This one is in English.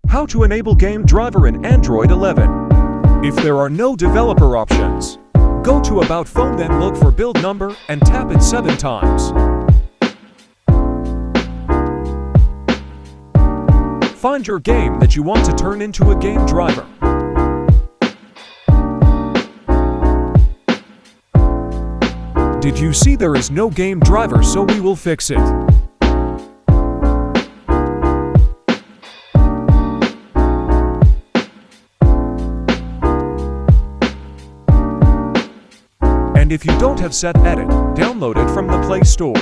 How to enable game driver in Android 11. If there are no developer options, go to About Phone, then look for build number and tap it 7 times. Find your game that you want to turn into a game driver. Did you see there is no game driver, so we will fix it. And if you don't have set edit, download it from the Play Store.